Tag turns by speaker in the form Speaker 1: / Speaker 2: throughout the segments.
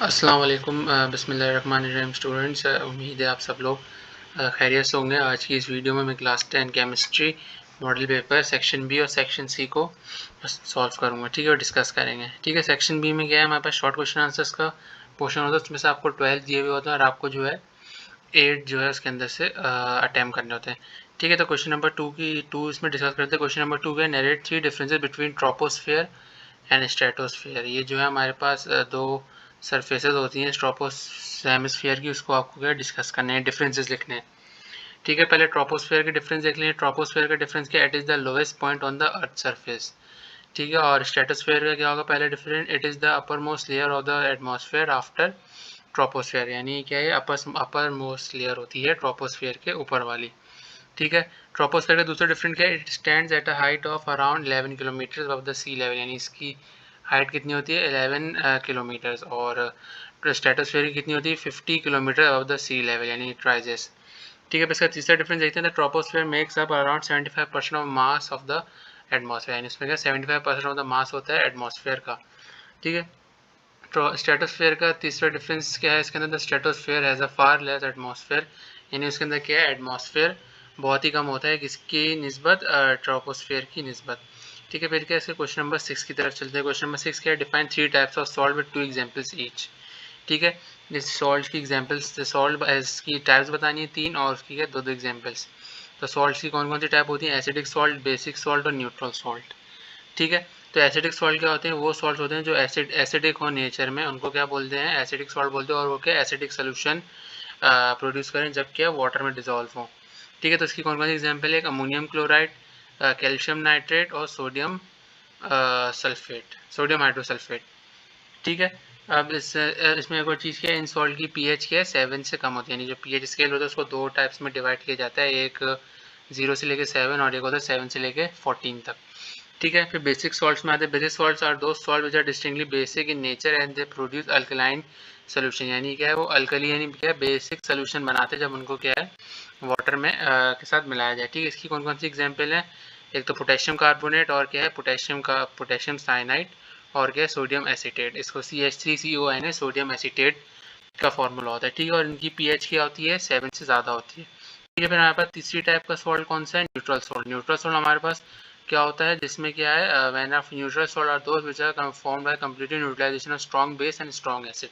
Speaker 1: अस्सलाम वालेकुम बिस्मिल्लाहिर्रहमानिर्रहीम स्टूडेंट्स। उम्मीद है आप सब लोग खैरियत से होंगे। आज की इस वीडियो में मैं class 10 chemistry model paper section B और सेक्शन सी को सॉल्व करूंगा, ठीक है, और डिस्कस करेंगे। ठीक है, सेक्शन बी में क्या है, हमारे पास शॉर्ट क्वेश्चन आंसर्स का पोर्शन होता है, उसमें से आपको 12 दिए हुए होते हैं और आपको जो है 8 जो है उसके अंदर से अटैम्प्ट करने होते हैं। ठीक है, तो क्वेश्चन नंबर टू इसमें डिस्कस करते हैं। क्वेश्चन नंबर 2 का narrate 3 differences between troposphere and stratosphere. ये जो है हमारे पास दो सरफेसेस होती हैं हेमिस्फीयर की, उसको आपको क्या डिस्कस करने हैं, डिफरेंसेस लिखने हैं। ठीक है, पहले ट्रोपोस्फियर के डिफरेंस देख लेंगे। ट्रोपोस्फियर का डिफरेंस क्या, it is the lowest point on the earth surface. ठीक है, और स्ट्रेटोस्फियर का क्या होगा, पहले difference, it is the upper most layer of the atmosphere after troposphere. यानी क्या है, अपर मोस्ट लेयर होती है ट्रोपोस्फियर के ऊपर वाली। ठीक है, ट्रोपोस्फियर का दूसरा डिफरेंट क्या है, it stands at a height of around 11 kilometre above the sea level. यानी इसकी हाइट कितनी होती है, 11 किलोमीटर्स, और स्ट्रेटोस्फियर की कितनी होती है, 50 kilometre above the sea level, यानी इट राइजेस। ठीक है, इसका तीसरा डिफरेंस देखते हैं। Troposphere makes up around 75% of mass of the atmosphere. यानी इसमें क्या 75% ऑफ द मास होता है एटमॉस्फेयर का। ठीक है, स्ट्रेटोस्फेयर का तीसरा डिफरेंस क्या है इसके अंदर, the stratosphere has a far less atmosphere. यानी उसके अंदर क्या है, एटमॉस्फेयर बहुत ही कम होता है किसकी निस्बत, ट्रोपोस्फेयर की निस्बत। ठीक है, फिर क्या इसके क्वेश्चन नंबर 6 की तरफ चलते हैं। क्वेश्चन नंबर 6 क्या है, define 3 types of salt with 2 examples each. ठीक है, इस सॉल्ट की एग्जांपल्स, सॉल्ट की टाइप्स बतानी है 3, और उसकी क्या 2 एग्जांपल्स। तो सॉल्ट की कौन कौन सी टाइप होती है, एसिडिक सॉल्ट, बेसिक सॉल्ट और न्यूट्रल सॉल्ट। ठीक है, तो एसिडिक सॉल्ट क्या होते हैं, वो सॉल्ट होते हैं जो एसिडिक हो नेचर में, उनको क्या बोलते हैं, एसिडिक सॉल्ट बोलते हैं, और वो क्या एसिडिक सोल्यूशन प्रोड्यूस करें जब क्या वाटर में डिजोल्व हो। ठीक है, तो इसकी कौन कौन सी एग्जांपल है, अमोनियम क्लोराइड, कैल्शियम नाइट्रेट और सोडियम सल्फेट, सोडियम हाइड्रोसल्फेट। ठीक है, अब इसमें एक और चीज़ क्या है, इन सॉल्ट की पीएच क्या है 7 से कम होती है। यानी जो पीएच स्केल होता है उसको दो टाइप्स में डिवाइड किया जाता है, एक 0 से लेके 7 और एक होता है 7 से लेके 14 तक। ठीक है, फिर बेसिक सॉल्ट्स में आते हैं। Basic salts are those salt which are distinctly basic in nature and they produce alkaline solution. यानी क्या है, वो अल्कली यानी क्या है बेसिक सोल्यूशन बनाते हैं जब उनको क्या है वाटर में के साथ मिलाया जाए। ठीक है, इसकी कौन कौन सी एग्जांपल है, एक तो पोटेशियम कार्बोनेट, और क्या है पोटेशियम साइनाइड, और क्या है सोडियम एसीटेट। इसको CH3CON सोडियम एसीटेट का फॉर्मूला होता है। ठीक है, और इनकी पीएच क्या होती है 7 से ज़्यादा होती है। ठीक है, फिर हमारे पास तीसरी टाइप का सॉल्ट कौन सा है, न्यूट्रल सॉल्ट। न्यूट्रल सॉल्ट हमारे पास क्या होता है, जिसमें क्या है, when of neutral salt are those which are formed by completely neutralisation of strong base and strong acid.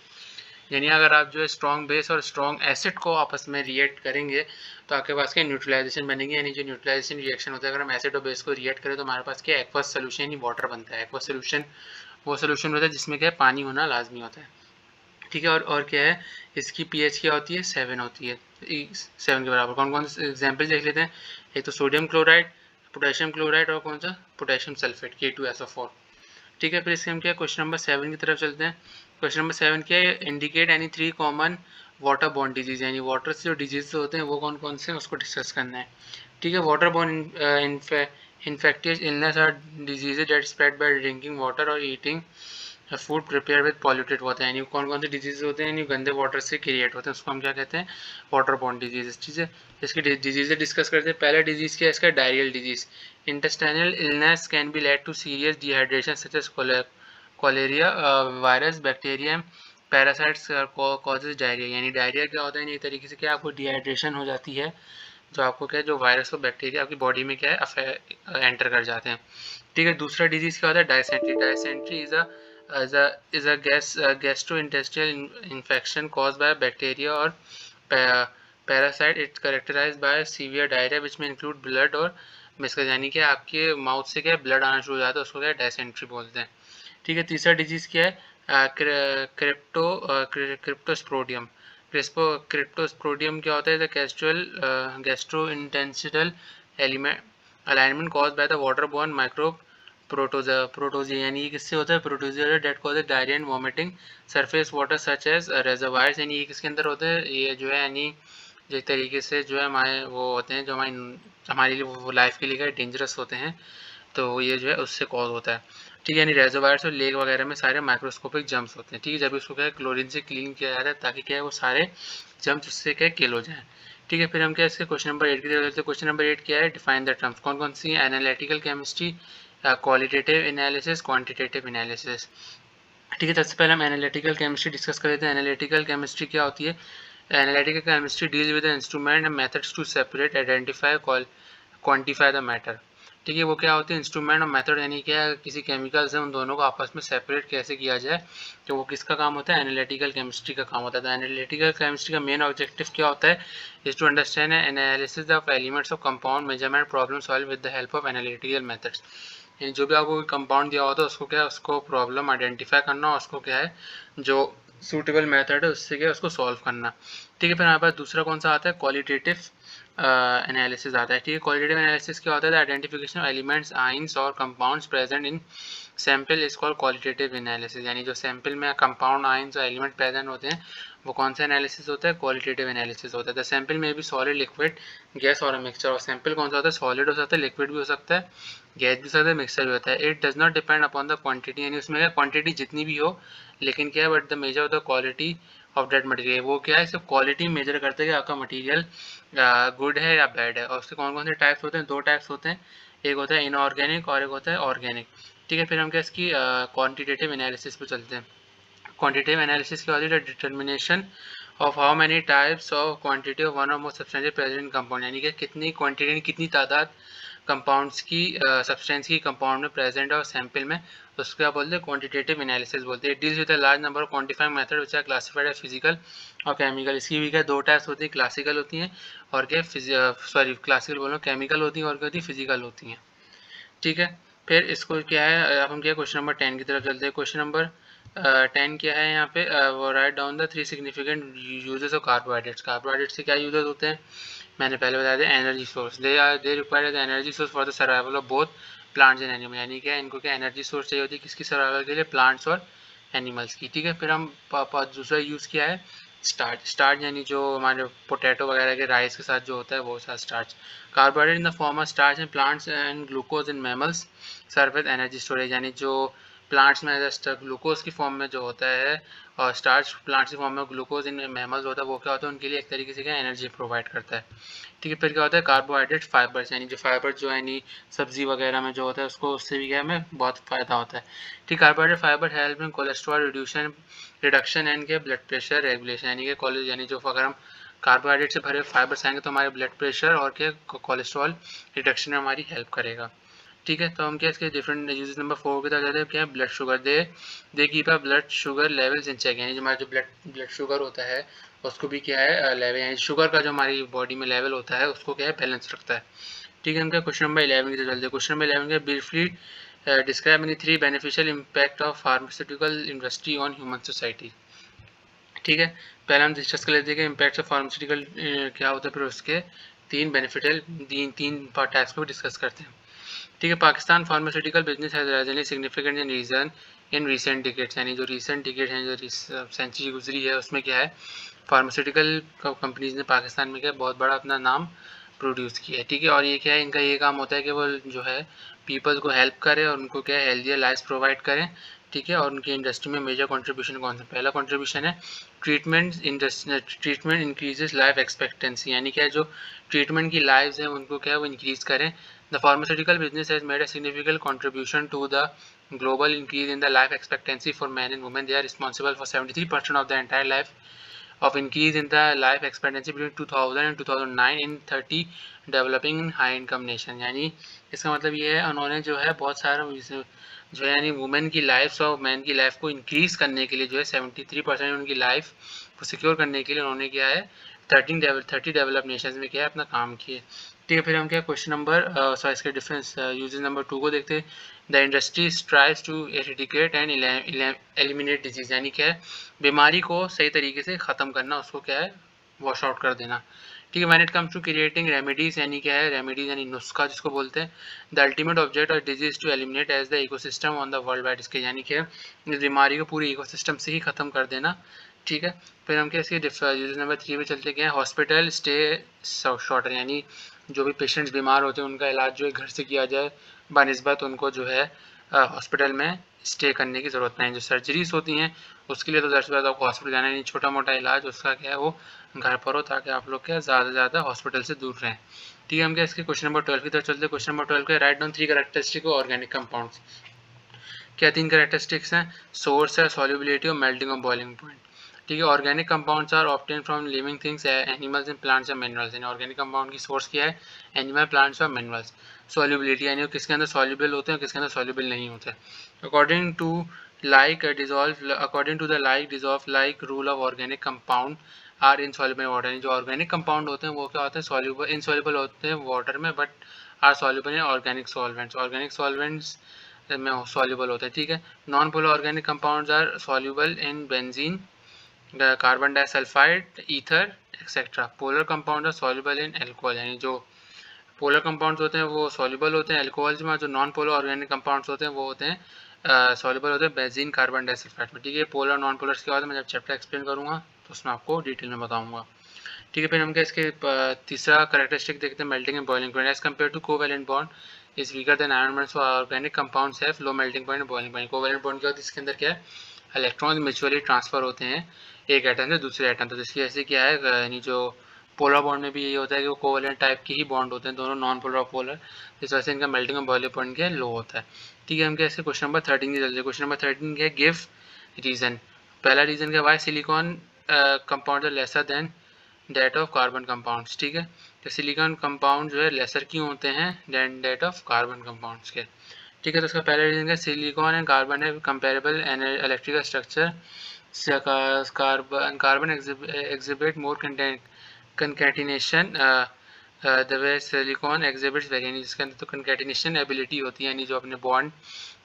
Speaker 1: यानी अगर आप जो है स्ट्रॉन्ग बेस और स्ट्रॉन्ग एसिड को आपस में रिएक्ट करेंगे तो आपके पास क्या न्यूट्रलाइजेशन बनेगी। यानी जो न्यूट्रलाइजेशन रिएक्शन होता है, अगर हम एसिड और बेस को रिएक्ट करें तो हमारे पास क्या एक्वस सोल्यूशन यानी वाटर बनता है। एक्वस सोल्यूशन वो सोल्यूशन होता है जिसमें क्या है पानी होना लाजमी होता है। ठीक है, और क्या है, इसकी पीएच क्या होती है 7 होती है, 7 के बराबर। कौन कौन से एग्जाम्पल देख लेते हैं, एक तो सोडियम क्लोराइड, पोटेशियम क्लोराइड, और कौन सा पोटेशियम सल्फेट K2SO4। ठीक है, फिर इसके हम क्या क्वेश्चन नंबर 7 की तरफ चलते हैं। क्वेश्चन नंबर 7 क्या है, indicate any 3 common water borne disease. यानी वाटर से जो डिजीज होते हैं वो कौन कौन से हैं उसको डिस्कस करना है। ठीक है, water borne infectious illness or diseases that spread by drinking water और eating food prepare with polluted water. यानी कौन कौन से डिजीज होते हैं, यानी गंदे वाटर से क्रिएट होते हैं, उसको हम क्या कहते हैं, वाटर बॉर्न डिजीज। ठीक है, इसकी डिजीजेज डिस्कस करते हैं। पहला डिजीज क्या है इसका, diarrhoeal disease. Intestinal illness can be led to serious dehydration such as cholera virus bacterium parasites causes diarrhoea. यानी डायरिया क्या होता है, एक तरीके से क्या आपको डिहाइड्रेशन हो जाती है, जो आपको क्या है जो वायरस और बैक्टीरिया आपकी बॉडी में क्या है एंटर कर जाते हैं। ठीक है, दूसरा डिजीज क्या होता है, dysentery. Dysentery is a gastrointestinal infection caused by bacteria और parasite. It's characterised by severe diarrhoea which may include blood और मिसकस। यानी कि आपके माउथ से क्या ब्लड आना शुरू हो जाता है, उसको क्या डायसेंट्री बोलते हैं। ठीक है, तीसरा डिजीज क्या है, क्रिप्टोस्पोडियम। क्रिप्टोस्पोडियम क्या होता है, the gastral gastrointestinal element alignment caused by the waterborne microbe protozoa. यानी ये किससे होता है, protozoa that causes diarrhoea and vomiting surface water such as reservoirs. यानी ये किसके अंदर होते हैं, ये जो है यानी एक तरीके से जो है हमारे वो होते हैं जो हमारे लिए वो लाइफ के लिए डेंजरस होते हैं, तो ये जो है उससे कॉज होता है। ठीक है, यानी रेजर्वायर्स और लेक वगैरह में सारे माइक्रोस्कोपिक जम्स होते हैं। ठीक है, जब इसको क्या है क्लोरीन से क्लीन किया जाता है ताकि क्या है वो सारे जम्स उससे क्या किल हो जाए। ठीक है, फिर हम क्या इसके क्वेश्चन नंबर 8 की तरफ चलते हैं। क्वेश्चन नंबर 8 क्या है, डिफाइन द टर्म्स। कौन कौन सी, analytical chemistry, qualitative analysis, quantitative analysis. ठीक है, सबसे पहले हम एनालिटिकल केमिस्ट्री डिस्कस कर लेते हैं। एनालिटिकल केमिस्ट्री क्या होती है? Analytical chemistry deal with the instrument and methods to separate, identify, quantify the matter. ठीक है, वो क्या होती है? इंस्ट्रूमेंट और मेथड, यानी क्या किसी केमिकल्स है उन दोनों को आपस में सेपरेट कैसे किया जाए, तो वो किसका काम होता है? एनालिटिकल केमिस्ट्री का काम होता है। तो एनालिटिकल केमिस्ट्री का मेन ऑब्जेक्टिव क्या होता है? Is to understand analysis of elements of compound, measurement, problem solve with the help of analytical methods. यानी जो भी आपको कंपाउंड दिया होता है उसको क्या है, उसको प्रॉब्लम आइडेंटिफाई करना और उसको क्या है जो सूटेबल मेथड है उससे क्या है उसको सॉल्व करना। ठीक है, फिर हमारे पास दूसरा कौन सा आता है? क्वालिटेटिव एनालिसिस आता है। ठीक है, क्वालिटेटिव एनालिसिस क्या होता है? The identification of elements, ions और compounds present in sample is called qualitative analysis. यानी जो सैंपल में कंपाउंड, आइंस और एलिमेंट प्रेजेंट होते हैं वो कौन सा एनालिसिस होता है? क्वालिटेटिव एनालिसिस होता है। द सैंपल में भी सॉलिड, लिक्विड, गैस और मिक्सचर। और सैंपल कौन सा होता है? सॉलिड हो सकता है, लिक्विड भी हो सकता है, गैस भी हो सकता है, मिक्सचर भी होता है। It does not depend upon the quantity, यानी उसमें क्या क्वांटिटी जितनी भी हो, लेकिन क्या है but the measure of the quality of that material. वो क्या है, सिर्फ क्वालिटी मेजर करते हैं कि आपका मटेरियल गुड है या बैड है। और उसके कौन कौन से टाइप्स होते हैं? दो टाइप्स होते हैं, एक होता है इनऑर्गेनिक और एक होता है ऑर्गेनिक। ठीक है, फिर हम क्या इसकी क्वांटिटेटिव एनालिसिस पे चलते हैं। क्वांटिटेटिव एनालिसिस क्या होती है? Determination of how many types of quantity of one और more substance present in compound, यानी कि कितनी क्वांटिटी, कितनी तादाद कंपाउंड्स की सब्सटेंस की कंपाउंड में प्रेजेंट है और सैंपल में, तो उसको क्या बोलते हैं? क्वांटिटेटिव एनालिसिस बोलते हैं। Deals with a large number of quantifying method which are classified as physical और केमिकल। इसकी भी क्या दो टाइप्स होती हैं, क्लासिकल होती हैं और क्या क्लासिकल बोलो केमिकल होती हैं और क्या होती है? फिजिकल होती हैं। ठीक है, फिर इसको क्या है, अब हम क्या क्वेश्चन नंबर 10 की तरफ चलते हैं। क्वेश्चन नंबर 10 क्या है यहाँ पे? वो write down the 3 significant uses of carbohydrates. Carbohydrates से क्या यूजेस होते हैं? मैंने पहले बताया था, energy source. They require as energy source for the survival of both plants and animal. यानी क्या इनको क्या एनर्जी सोर्स चाहिए होती है किसकी सर्वाइवल के लिए? प्लांट्स और एनिमल्स की। ठीक है, फिर हम दूसरा यूज़ किया है स्टार्च। स्टार्च यानी जो हमारे पोटैटो वगैरह के राइस के साथ जो होता है वो सा starch. Carbohydrate in the form of starch in plants and glucose in mammals serve as energy storage. यानी जो प्लांट्स में ग्लूकोज की फॉर्म में जो होता है और स्टार्च प्लांट्स की फॉर्म में ग्लूकोज इन मैमल्स होता है, वो क्या होता है? उनके लिए एक तरीके से क्या एनर्जी प्रोवाइड करता है। ठीक है, फिर क्या होता है? कार्बोहाइड्रेट फाइबर्स, यानी जो फाइबर जो है यानी सब्जी वगैरह में जो होता है उसको उससे भी क्या हमें बहुत फायदा होता है। ठीक, carbohydrate fibre help in cholesterol reduction and के ब्लड प्रेशर रेगुलेशन। यानी कि कॉलेज यानी जो अगर हम कार्बोहाइड्रेट से भरे फाइबर्स आएंगे तो हमारे ब्लड प्रेशर और क्या कोलेस्ट्रॉल रिडक्शन में हमारी हेल्प करेगा। ठीक है, तो हम क्या इसके डिफरेंट यूजेस नंबर 4 की तरफ जाते हैं। क्या है? Blood sugar. They keep a blood sugar levels in check. यानी जो हमारा जो ब्लड शुगर होता है उसको भी क्या है लेवल, यानी शुगर का जो हमारी बॉडी में लेवल होता है उसको क्या है बैलेंस रखता है। ठीक है, हम क्या क्वेश्चन नंबर 11 की तरफ चलते हैं। क्वेश्चन नंबर 11 के briefly describe any 3 beneficial impact of pharmaceutical industry on human society. ठीक है, पहले हम डिस्कस कर लेते हैं कि इम्पैक्ट ऑफ फार्मास्यूटिकल क्या होता है, फिर उसके तीन बेनिफिशियल तीन टाइप्स को डिस्कस करते हैं। ठीक है, Pakistan pharmaceutical business has risingly significant in region in recent decades. यानी जो रीसेंट डिकेट हैं जो सेंचुरी गुजरी है उसमें क्या है फार्मास्यूटिकल कंपनीज ने पाकिस्तान में क्या बहुत बड़ा अपना नाम प्रोड्यूस किया है। ठीक है, और ये क्या है इनका ये काम होता है कि वो जो है पीपल को हेल्प करें और उनको क्या है हेल्दियर लाइफ प्रोवाइड करें। ठीक है, और उनकी इंडस्ट्री में मेजर कंट्रीब्यूशन कौन सा? पहला कंट्रीब्यूशन है ट्रीटमेंट इंक्रीजेस लाइफ एक्सपेक्टेंसी। यानी क्या जो ट्रीटमेंट की लाइफ है उनको क्या है वो इंक्रीज करें। The pharmaceutical business has made a significant contribution to the global increase in the life expectancy for men and women. They are responsible for 73% of the entire life of increase in the life expectancy between 2000 and 2009 in 30 developing and high income nation। यानी इसका मतलब ये है उन्होंने जो है बहुत सारा जो है यानी वुमेन की लाइफ और मैन की लाइफ को इंक्रीज करने के लिए जो है 73% उनकी लाइफ को सिक्योर करने के लिए उन्होंने क्या है 30 डेवलप नेशंस में क्या है अपना काम किए। ठीक है, फिर हम क्या क्वेश्चन नंबर इसके डिफरेंस यूजेस नंबर 2 को देखते हैं। The industry strives to eradicate and eliminate disease. यानी क्या है बीमारी को सही तरीके से ख़त्म करना, उसको क्या है वॉश आउट कर देना। ठीक है, when it comes to creating remedies, यानी क्या है रेमेडीज यानी नुस्खा जिसको बोलते हैं। The ultimate object of disease to eliminate as the ecosystem on the world wide. इसके यानी क्या है इस बीमारी को पूरी इकोसिस्टम से ही ख़त्म कर देना। ठीक है, फिर हम क्या इसके यूजेस नंबर 3 पे चलते गए। हॉस्पिटल स्टे शॉर्टर, यानी जो भी पेशेंट्स बीमार होते हैं उनका इलाज जो है घर से किया जाए बनिस्बत उनको जो है हॉस्पिटल में स्टे करने की ज़रूरत नहीं। जो सर्जरीज होती हैं उसके लिए तो दर्ज बात आपको हॉस्पिटल जाना नहीं, छोटा मोटा इलाज उसका क्या है वो घर पर हो ताकि आप लोग क्या ज़्यादा से ज़्यादा हॉस्पिटल से दूर रहें। ठीक है, हम क्या इसके क्वेश्चन नंबर 12 की तरफ चलते हैं। क्वेश्चन नंबर 12 का write down 3 characteristic organic compounds. क्या 3 कैरेक्टरिस्टिक्स हैं, सोर्स है, सॉल्युबिलिटी और मेल्टिंग और बॉइलिंग पॉइंट। ठीक है, organic compounds are obtain from living things, animals and plants and minerals. यानी ऑर्गेनिक कंपाउंड की सोर्स क्या है, एनिमल, प्लांट्स और मिनरल्स। सॉल्युबिलिटी यानी किसके अंदर सॉल्युबल होते हैं, किसके अंदर सॉल्युबल नहीं होते। According to the like dissolve like rule of organic compound are insoluble water. यानी जो ऑर्गेनिक कंपाउंड होते हैं वो क्या होते हैं, सॉल्युबल इनसॉल्युबल होते हैं वाटर में, but are soluble in organic solvents. Organic solvents में सॉल्युबल होते हैं। ठीक है, non polar organic compounds are soluble in benzene, carbon disulphide, ether etcetera. Polar compound are soluble in alcohol. यानी जो पोलर कंपाउंड्स होते हैं वो सॉल्युबल होते हैं एल्कोहल्स में, जो नॉन पोलर ऑर्गेनिक कंपाउंड्स होते हैं वो होते हैं सॉल्युबल होते हैं बेंजीन, कार्बन डाइसल्फाइड में। ठीक है, पोलर नॉन पोलर के बाद मैं जब चैप्टर एक्सप्लेन करूँगा तो उसमें आपको डिटेल में बताऊँगा। ठीक है, फिर हम क्या इसके तीसरा कैरेक्टरिस्टिक देखते हैं, melting and boiling point. As compare to covalent bond is weaker than iron bonds for organic compounds have low melting point, boiling point. Covalent bond क्या होता है, इसके अंदर क्या है, इलेक्ट्रॉन म्यूचुअली ट्रांसफर होते हैं एक एटम से दूसरे एटम। तो इसकी ऐसे क्या है, यानी जो पोलर बॉन्ड में भी यही होता है कि वो कोवैलेंट टाइप के ही बॉन्ड होते हैं, दोनों नॉन पोलर और पोलर, इस वजह से इनका मेल्टिंग और बॉइलिंग पॉइंट क्या लो होता है। ठीक है, हम क्या इसके क्वेश्चन नंबर 13 की चलते हैं। क्वेश्चन नंबर 13 क्या है, गिव रीजन। पहला रीजन क्या, why silicon compound lesser than that of carbon compounds. ठीक है, तो सिलिकॉन कंपाउंड जो है लेसर क्यों होते हैं than that of carbon compounds के। ठीक है, तो उसका पहला रीजन है सिलिकॉन एंड कार्बन है comparable electrical structure, carbon exhibit more concatenation the way silicon exhibits very, जिसके अंदर तो concatenation एबिलिटी होती है, यानी जो अपने बॉन्ड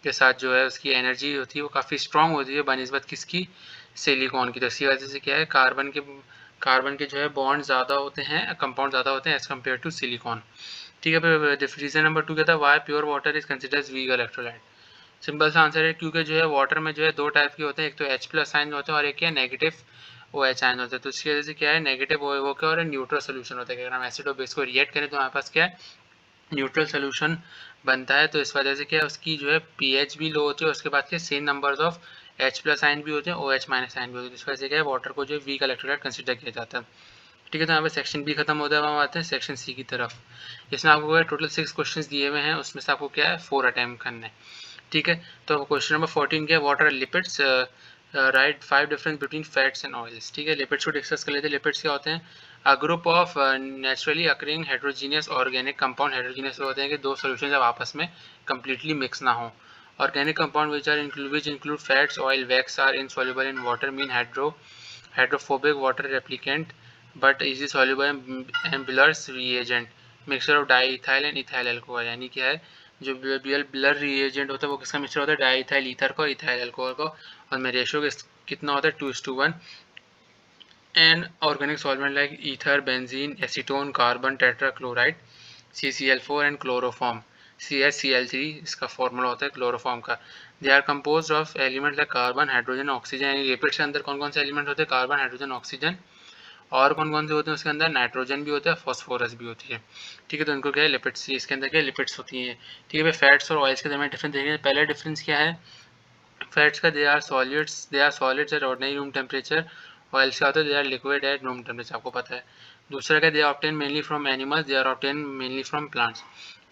Speaker 1: के साथ जो है उसकी एनर्जी होती है वो काफ़ी स्ट्रॉन्ग होती है बनिस्बत किसकी, सिलिकॉन की। तो इसी वजह से क्या है, कार्बन के जो है बॉन्ड ज़्यादा होते हैं, कंपाउंड ज़्यादा होते हैं एज कम्पेयर टू सिलिकॉन। ठीक है, फिर रीजन नंबर 2 क्या था, why pure water is considered weak electrolyte. Simple सा आंसर है क्योंकि जो है वाटर में जो है दो टाइप के होते हैं, एक तो H+ आयन होते हैं और एक क्या नेगेटिव OH आयन होते हैं। तो इसकी वजह से क्या है, नेगेटिव वो क्या और न्यूट्रल सोल्यूशन होता है। अगर हम एसिड और बेस को रिएक्ट करें तो हमारे पास क्या है, न्यूट्रल सोल्यूशन बनता है। तो इस वजह से क्या है, उसकी जो है pH भी लो होती है और उसके बाद के same numbers of H+ ion भी होते हैं, OH- आयन भी होते हैं। इस वजह से क्या है, वाटर को जो वीक इलेक्ट्रोलाइट कंसिडर किया जाता है। ठीक है, तो यहाँ पे सेक्शन बी खत्म होता है, हम आते हैं सेक्शन सी की तरफ। इसमें आपको टोटल 6 क्वेश्चन दिए हुए हैं, उसमें से आपको क्या है 4 अटैम्प्ट करने। ठीक है, तो क्वेश्चन नंबर 14 क्या है, what are lipids, write 5 difference between fats and oils. ठीक है, लिपिड्स को डिस्कस कर लेते हैं। लिपिड्स क्या होते हैं, a group of naturally occurring heterogeneous organic compound. Heterogeneous होते हैं कि दो सोल्यूशन जब आपस में कंप्लीटली मिक्स ना हो। Organic compound which include fats, oil, wax are insoluble in water, mean hydrophobic, water replicant but easy soluble and Bloor's reagent, mixture of diethyl and ethyl alcohol. यानी क्या है, जो ब्लर रिएजेंट होता है वो किसका मिक्सचर होता है, डाईइथाइल ईथर का, इथाइल अल्कोहल का, और में रेशियो कितना होता है 2:1। And organic solvent like ether, benzene, acetone, carbon tetrachloride, CCl4 and chloroform, CHCl3 इसका फॉर्मूला होता है क्लोरोफॉर्म का। They are compose of element like carbon, hydrogen, oxygen. यानी लिपिड्स के अंदर कौन कौन से एलिमेंट होते हैं, कार्बन, हाइड्रोजन, ऑक्सीजन, और कौन कौन से होते हैं उसके अंदर, नाइट्रोजन भी होता है, फॉस्फोरस भी होती है। ठीक है, तो इनको क्या है लिपिड्स, इसके अंदर क्या लिपिड्स होती हैं। ठीक है, फैट्स और ऑयल्स के दरमियान डिफरेंस देखेंगे। पहला डिफरेंस क्या है, फैट्स का they are solids at ordinary room temperature, oils का होता है they are liquid at room temperature, आपको पता है। दूसरा क्या, they are obtain mainly from animals, they are obtain mainly from plants.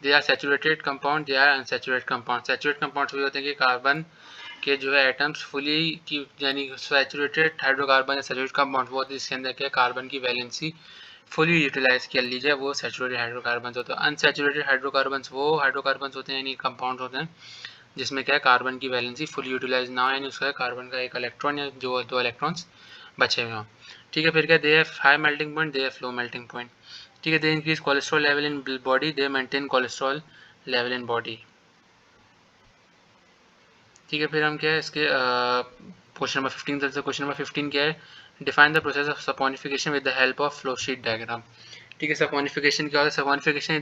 Speaker 1: They are saturated compound, they are unsaturated compound. Saturated compounds भी होते हैं कि कार्बन के जो है एटम्स फुली की, यानी सैचुरेटेड हाइड्रोकार्बन या सैचुरेटेड कंपाउंड वो होते हैं जिसके अंदर क्या कार्बन की वैलेंसी फुली यूटिलाइज कर लीजिए, वो सैचुरेटेड हाइड्रोकार्बन होते हैं। अनसैचुरेटेड हाइड्रोकार्बन वो हाइड्रोकार्बन होते हैं, यानी कंपाउंड होते हैं जिसमें क्या है कार्बन की वैलेंसी फुल यूटिलाइज ना हो, यानी उसका कार्बन का एक इलेक्ट्रॉन या जो 2 इलेक्ट्रॉन्स बचे हुए हों। ठीक है, फिर क्या, they have high melting point, they have low melting point. ठीक है, they increase cholesterol level in body, they maintain cholesterol level in body. ठीक है, फिर हम क्या है इसके क्वेश्चन नंबर 15 से क्वेश्चन नंबर 15 क्या है, define the process of saponification with the help of flow sheet diagram. ठीक है, सपोनिफिकेशन क्या होता है, saponification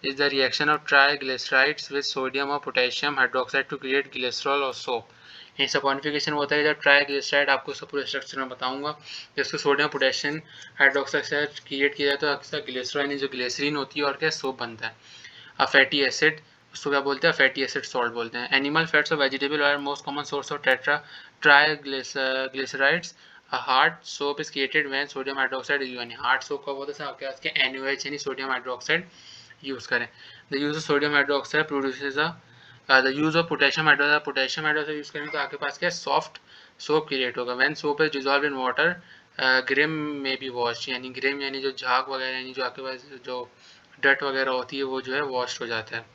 Speaker 1: is the reaction of triglycerides with sodium और potassium hydroxide to create glycerol और सोप। ये सपोनिफिकेशन होता है जब ट्राइग्लिसराइड, आपको सब पूरे स्ट्रक्चर में बताऊंगा, जिसको सोडियम पोटेशियम हाइड्रोक्साइड से क्रिएट किया जाए तो अक्सर ग्लिसरॉल जो ग्लिसरीन होती है और क्या सोप बनता है। अ फैटी एसिड, उसको क्या बोलते हैं, फैटी एसिड सॉल्ट बोलते हैं। एनिमल फैट्स और vegetable oil most common source of triglycerides. Hard soap is created when sodium hydroxide is, यानी हार्ड सोप कब होता है, आपके पास के NaOH यानी सोडियम हाइड्रोक्साइड यूज करें। The use of sodium hydroxide produces a the use of potassium hydroxide, potassium hydroxide use करेंगे तो आपके पास क्या सॉफ्ट सोप क्रिएट होगा। When soap is dissolve in water grime में बी वॉश, यानी ग्रिम यानी जो झाग वगैरह यानी जो आपके पास जो डट वगैरह होती है वो जो है वॉश हो जाता है।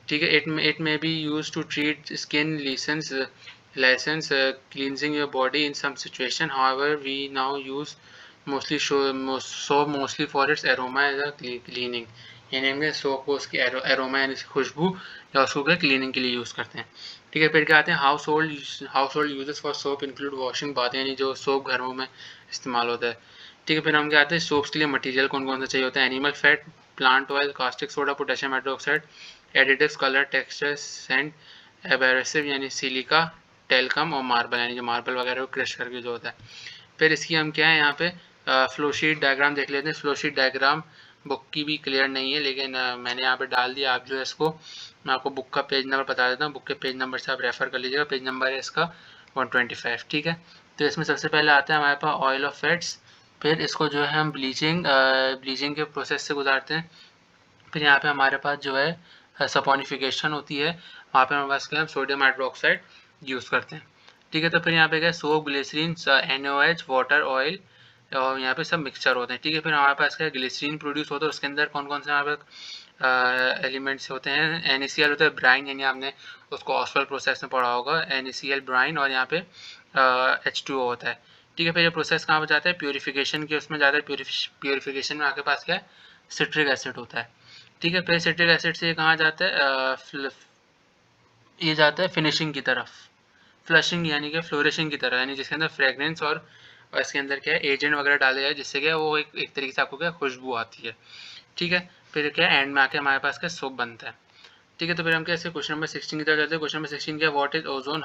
Speaker 1: ठीक है, it may be use to treat skin lesions cleansing your body in some situation, however we now use mostly soap mostly for its aroma as a cleaning, यानी हम सोप को उसकी एरोमा यानी खुशबू या उसको क्या क्लीनिंग के लिए यूज़ करते हैं। ठीक है, फिर क्या आते हैं house hold uses for soap include washing bath, यानी जो सोप घरों में इस्तेमाल होता है। ठीक है, फिर हम क्या आते हैं सोप्स के लिए मटेरियल कौन कौन सा चाहिए होता है। Animal fat, plant oil, caustic soda, potassium hydroxide, additives, colour, texture, scent, abrasive यानी सिलिका, टेलकम और मार्बल यानी जो मार्बल वगैरह को क्रश करके जो होता है। फिर इसकी हम क्या है यहाँ पे फ्लो शीट डायग्राम देख लेते हैं। फ्लो शीट डायग्राम बुक की भी क्लियर नहीं है, लेकिन मैंने यहाँ पे डाल दिया। आप जो है इसको मैं आपको बुक का पेज नंबर बता देता हूँ। बुक के पेज नंबर से आप रेफर कर लीजिएगा। पेज नंबर है इसका 125। ठीक है, तो इसमें सबसे पहले आता है हमारे पास ऑयल ऑफ फैट्स। फिर इसको जो है हम ब्लीचिंग के प्रोसेस से गुजारते हैं। फिर यहाँ पे हमारे पास जो है सपोनिफिकेशन होती है, वहाँ पे हमारे पास क्या है सोडियम हाइड्रोक्साइड यूज़ करते हैं। ठीक है, तो फिर यहाँ पे क्या है soap, glycerine, NaOH, water, oil और यहाँ पे सब मिक्सचर होते हैं। ठीक है, फिर हमारे पास क्या ग्लिसरीन प्रोड्यूस होता है, उसके अंदर कौन कौन से हमारे पास एलिमेंट्स होते हैं। NaCl होता है, ब्राइन यानी आपने उसको ऑस्वाल्ड प्रोसेस में पढ़ा होगा, NaCl ब्राइन, और यहाँ पे H2O होता है। ठीक है, फिर ये प्रोसेस कहाँ पर जाता है प्योरीफिकेशन के उसमें जाता है। प्योरीफिकेशन में आपके पास क्या है सिट्रिक एसिड होता है। ठीक है, फिर सिट्रिक एसिड से कहाँ जाता है ये जाता है फिनिशिंग की तरफ, फ्लशिंग यानी कि फ्लोरिशिंग की तरह, यानी जिसके अंदर फ्रेगनेंस और इसके अंदर क्या है एजेंट वगैरह डाले जाए, जिससे क्या वो एक तरीके से आपको क्या खुशबू आती है। ठीक है, फिर क्या एंड में आके हमारे पास क्या सोप बनता है। ठीक है, तो फिर हम क्या क्वेश्चन नंबर 16 की तरफ चलते हैं। क्वेश्चन नंबर 16 क्या what is ozone,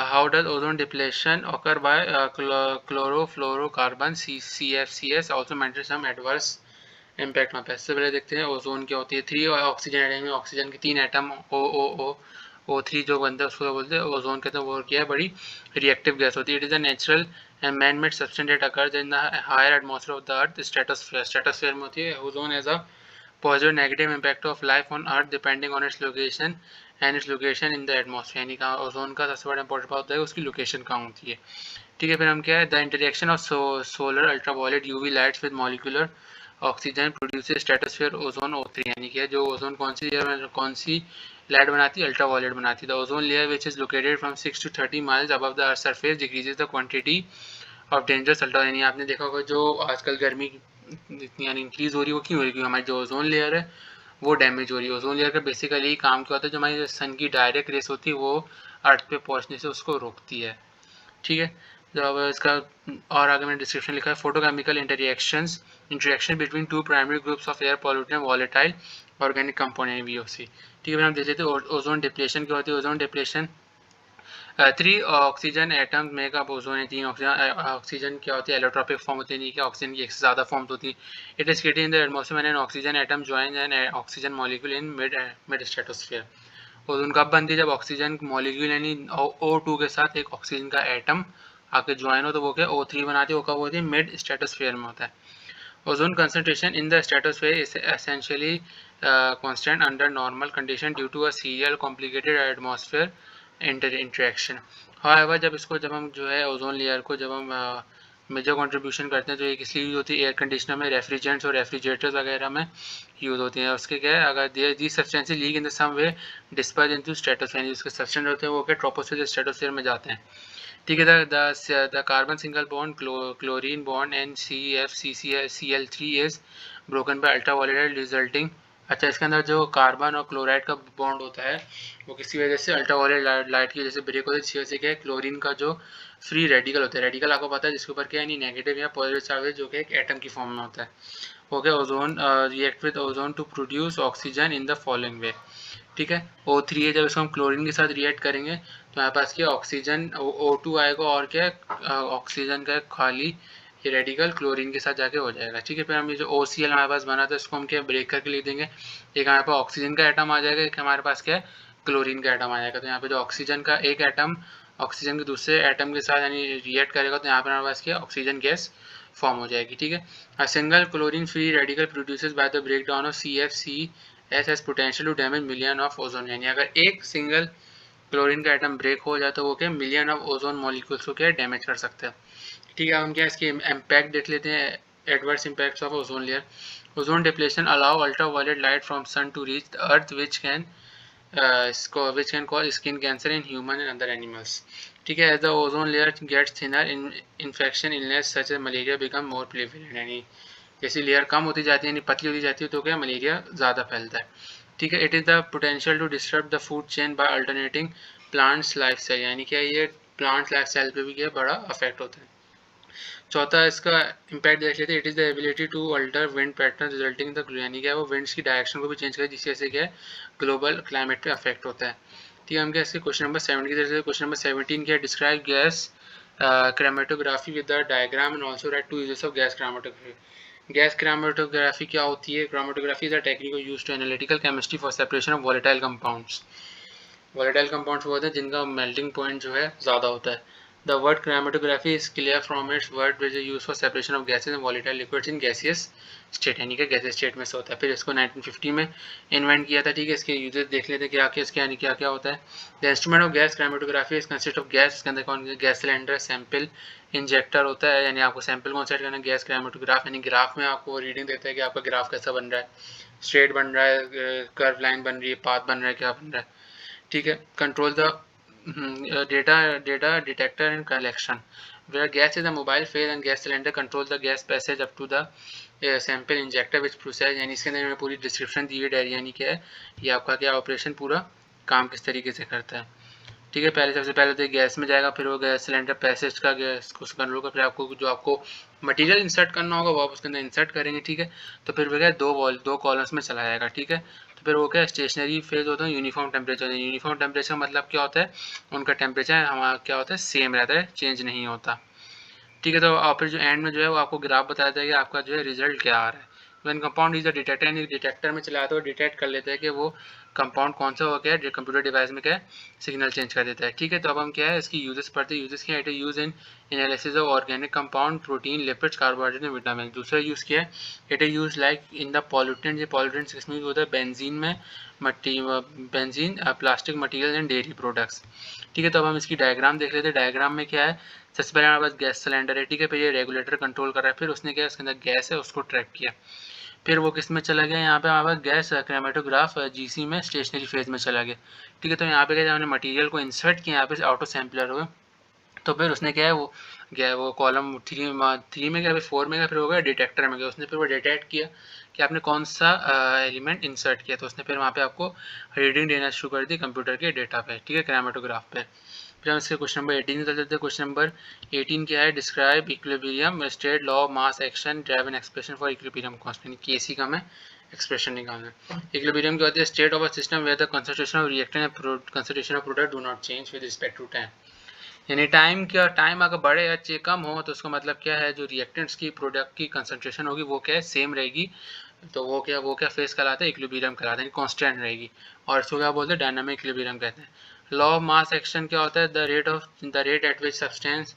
Speaker 1: how does ozone depletion occur by chlorofluorocarbon CFCs also mentioned some adverse impact. वहाँ पे सबसे पहले देखते हैं ओजोन क्या होती है। 3 ऑक्सीजन एटम में ऑक्सीजन के 3 एटम O3 जो बनता है उसको बोलते हैं ओजोन कहते हैं। वो क्या है बड़ी रिएक्टिव गैस होती है। It is a natural and man made substance that occurs in the higher atmosphere of the earth stratosphere. Stratosphere में होती है। Ozone as a positive negative impact of life on earth depending on its location and its location in the atmosphere, यानी कहा ozone का सबसे बड़ा important होता है उसकी लोकेशन कहाँ होती है। ठीक है, फिर हम क्या है the interaction of solar ultraviolet UV lights with molecular oxygen produces stratosphere ozone O3, यानी कि जो ओजोन कौन सी लाइट बनाती है अल्ट्रावायलेट बनाती है। The ozone layer which is located from 6 to 30 miles above the earth surface decreases the quantity of dangerous ultra, यानी आपने देखा होगा जो आजकल गर्मी इतनी यानी इंक्रीज हो रही है वो क्यों हो रही है क्योंकि हमारी जो ओजोन लेयर है वो डैमेज हो रही है। ओजोन लेयर का बेसिकली काम क्या होता है जो हमारी सन की डायरेक्ट रेस होती है वो अर्थ पे पहुंचने से उसको रोकती है। ठीक है, जब इसका और आगे मैंने डिस्क्रिप्शन लिखा है photochemical interaction between two primary groups of air pollutant volatile organic component VOC। ठीक है, फिर हम देख लेते हैं ओजोन डिप्लेशन क्या होती है। Ozone depletion 3 oxygen atoms make up ozone है। 3 ऑक्सीजन क्या होती है एलोट्रॉपिक फॉर्म होती है, नहीं क्या ऑक्सीजन की एक से ज़्यादा फॉर्म्स होती है। It is created in the atmosphere when an oxygen atom joins N oxygen molecule in mid stratosphere. Ozone कब बनती है जब ऑक्सीजन मॉलिक्यूल यानी O2 के साथ एक ऑक्सीजन का एटम आके ज्वाइन हो तो वो क्या O3 बनाती है। वो कब होती है मिड स्ट्रेटोस्फेयर में होता है। Ozone concentration in the stratosphere is essentially constant under normal condition due to a serial complicated atmosphere interaction. However जब हम जो है ओजोन लेयर को जब हम मेजर कंट्रीब्यूशन करते हैं तो एक इसलिए यूज होती है एयर कंडीशनर में, रेफ्रिजरेंट्स और रेफ्रिजरेटर्स वगैरह में यूज होती हैं। उसके क्या है अगर the substances leak in the some way disperse into stratosphere, उसके सब्सटेंस होते हैं वो क्या ट्रोपोस्फेयर से स्ट्रेटोस्फेयर में जाते हैं। ठीक है, the carbon single bond chlorine bond and CFCCl3 is broken by ultraviolet resulting. अच्छा, इसके अंदर जो कार्बन और क्लोराइड का बॉन्ड होता है वो किसी वजह से अल्ट्रावायलेट लाइट की वजह से ब्रेक होता है। जिसकी वजह से क्या है क्लोरीन का जो फ्री रेडिकल होता है, रेडिकल आपको पता है जिसके ऊपर क्या है नहीं नेगेटिव या पॉजिटिव चार्ज जो कि एक एटम की फॉर्म में होता है। हो गया ozone react with ozone to produce oxygen in the following way. ठीक है, O3 है, जब इसको हम क्लोरीन के साथ रिएक्ट करेंगे तो हमारे पास क्या ऑक्सीजन O2 आएगा और क्या ऑक्सीजन का खाली ये रेडिकल क्लोरीन के साथ जाके हो जाएगा। ठीक है, फिर हम ये जो OCl हमारे पास बना था इसको हम क्या ब्रेक करके लिख देंगे। एक हमारे पास ऑक्सीजन का एटम आ जाएगा, एक हमारे पास क्या है क्लोरीन का एटम आ जाएगा। तो यहाँ पे जो ऑक्सीजन का एक एटम ऑक्सीजन के दूसरे एटम के साथ यानी रिएक्ट करेगा तो यहाँ पर हमारे पास क्या ऑक्सीजन गैस फॉर्म हो जाएगी। ठीक है, a single chlorine free radical produces by the breakdown of CFC s has potential to damage million of ozone, यानी अगर एक सिंगल क्लोरीन का एटम ब्रेक हो जाए तो वो क्या मिलियन ऑफ ओजोन मॉलिक्यूल्स को क्या डैमेज कर सकता है। ठीक है, हम क्या इसके इम्पैक्ट देख लेते हैं, adverse impacts of ozone layer. Ozone depletion allow ultraviolet light from sun to reach the earth which can cause skin cancer in human and other animals. ठीक है, as the ozone layer gets thinner, infection illness such as malaria become more prevalent, यानी जैसी layer कम होती जाती है यानी पतली होती जाती है तो क्या मलेरिया ज़्यादा फैलता है। ठीक है, it is the potential to disturb the food chain by alternating plants life style, यानी क्या ये प्लांट लाइफ स्टाइल पर भी क्या बड़ा अफेक्ट होता है। चौथा इसका इम्पैक्ट देख लेते हैं, it is the ability to alter wind pattern resulting the, यानी क्या वो विंड्स की डायरेक्शन को भी चेंज करे जिसकी वजह से क्या है ग्लोबल क्लाइमेट पे अफेक्ट होता है। ठीक है, हम क्या इसके क्वेश्चन नंबर 7 की तरफ से क्वेश्चन नंबर 17 क्या describe gas chromatography with the diagram and also write two uses of gas chromatography. Gas chromatography क्या होती है? Chromatography is a technique used to analytical chemistry for separation of volatile compounds. Volatile compounds वो होते हैं जिनका melting point जो है ज़्यादा होता है। The word chromatography is clear from its word which is use for separation of gases and volatile liquids in gaseous state, यानी कि गैसियस स्टेट में से होता है। फिर इसको 1950 में इन्वेंट किया था। ठीक है, इसके यूजेस देख लेते हैं क्या क्या इसके, यानी क्या क्या होता है। The instrument of gas chromatography is consist of gas, इसके अंदर कौन गैस सिलेंडर, सैंपल, इंजेक्टर होता है, यानी आपको सैंपल कौन सेट करना है, गैस क्रोमेटोग्राफ, यानी ग्राफ में आपको रीडिंग देता है कि आपका ग्राफ कैसा बन रहा है, स्ट्रेट बन रहा है, कर्व लाइन बन रही है, पाथ बन रहा है, क्या बन रहा है। ठीक है, control the data detector and collection, where gas is a mobile phase and gas cylinder controls the gas passage up to the sample injector which process, यानी इसके अंदर में पूरी डिस्क्रिप्शन दी है, यानी क्या है ये आपका क्या ऑपरेशन पूरा काम किस तरीके से करता है। ठीक है, पहले सबसे पहले तो गैस में जाएगा, फिर वो गैस सिलेंडर पैसेज का गैस को कंट्रोल कर, फिर आपको जो आपको मटेरियल इंसर्ट करना होगा वो आप उसके अंदर इंसर्ट करेंगे। ठीक है, तो फिर वो क्या दो कॉलम्स में चला जाएगा। ठीक है, तो फिर वो क्या स्टेशनरी फेज होता है, यूनिफॉर्म टेम्परेचर। यूनिफॉर्म टेम्परेचर का मतलब क्या होता है, उनका टेम्परेचर हमारा क्या होता है सेम रहता है, चेंज नहीं होता। ठीक है, तो आप फिर जो एंड में जो है वो आपको ग्राफ बताता है कि आपका जो है रिजल्ट क्या आ रहा है। When compound is a detector, यानी डिटेक्टर में चला आता है, डिटेक्ट कर लेता है कि वो कंपाउंड कौन सा हो गया, कंप्यूटर डिवाइस में क्या है सिग्नल चेंज कर देता है। ठीक है, तो अब हम क्या है इसकी यूजेस पढ़ते हैं। यूजेस क्या है, it is use in analysis of organic compound, protein, lipids, carbohydrate and vitamin. दूसरा यूज क्या है, it is use like in the pollutant. ये पॉल्यूटेंट्स किसमें यूज होता है, बेंजीन में, benzene, plastic material and dairy products. ठीक है, तो अब हम इसकी डायग्राम देख लेते हैं। डायग्राम में क्या है, सबसे पहले हमारे पास गैस सिलेंडर है। ठीक है, फिर ये रेगुलेटर कंट्रोल कर रहा है, फिर उसने क्या उसके अंदर गैस है उसको ट्रैक किया, फिर वो किस में चला गया, यहाँ पे हमारे पास गैस क्रोमेटोग्राफ जीसी में स्टेशनरी फेज में चला गया। ठीक है, तो यहाँ पे क्या हमने मटेरियल को इंसर्ट किया, यहाँ पे ऑटो सैम्पलर हुए, तो फिर उसने क्या है वो गया वो कॉलम थ्री में गया, फिर 4 में गया, फिर हो गया डिटेक्टर में गया, उसने फिर वो डिटेक्ट किया कि आपने कौन सा एलिमेंट इंसर्ट किया, तो उसने फिर वहाँ पे आपको रीडिंग देना शुरू कर दी कंप्यूटर के डेटा पे। ठीक है, क्रोमेटोग्राफ पे। फिर हम इसके क्वेश्चन नंबर 18 चल जाते हैं। क्वेश्चन नंबर 18 क्या है, describe equilibrium state, law of mass action, drive an expression for equilibrium constant. KC का मैं एक्सप्रेशन निकालना है। इक्विलिब्रियम क्या होती है, state of a system where the concentration of reactant and concentration of product do not change with respect to time. यानी time अगर बढ़े या कम हो तो उसका मतलब क्या है, जो रिएक्टेंट्स की प्रोडक्ट की कंसंट्रेशन होगी वो क्या है सेम रहेगी, तो वो क्या फेस कहलाता है, इक्विलिब्रियम कहलाता है, कांस्टेंट रहेगी, और इसको क्या बोलते हैं, डायनामिक इक्विलिब्रियम कहते हैं। लॉ ऑफ मास एक्शन क्या होता है, the rate at which substance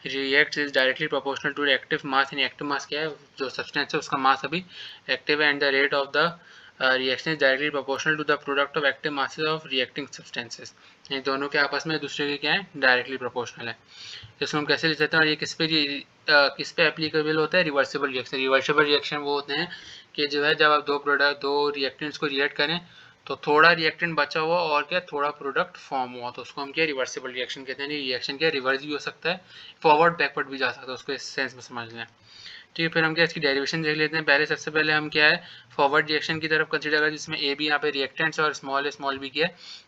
Speaker 1: react is directly proportional to active mass. यानी एक्टिव मास क्या है, जो सब्सटेंस है उसका मास अभी एक्टिव है, and the rate of the reaction is directly proportional to the product of active masses of reacting substances. ये दोनों के आपस में दूसरे के क्या है, डायरेक्टली प्रोपोर्शनल है। इसको हम कैसे लिख सकते हैं, और ये किस पे एप्लीकेबल होता है, रिवर्सिबल रिएक्शन। रिवर्सिबल रिएक्शन वो होते हैं कि जो है जब आप दो रिएक्टेंट्स को रिएक्ट करें तो थोड़ा रिएक्टेंट बचा हुआ और क्या थोड़ा प्रोडक्ट फॉर्म हुआ, तो उसको हम क्या रिवर्सिबल रिएक्शन कहते हैं। रिएक्शन क्या रिवर्स भी हो सकता है, फॉरवर्ड बैकवर्ड भी जा सकता है, उसको इस सेंस में समझ लें। ठीक है, फिर हम क्या इसकी डेरिवेशन देख लेते हैं। पहले सबसे पहले हम क्या है फॉरवर्ड रिएक्शन की तरफ कंसीडर करें, जिसमें ए बी यहाँ पे रिएक्टेंट्स और स्मॉल बी के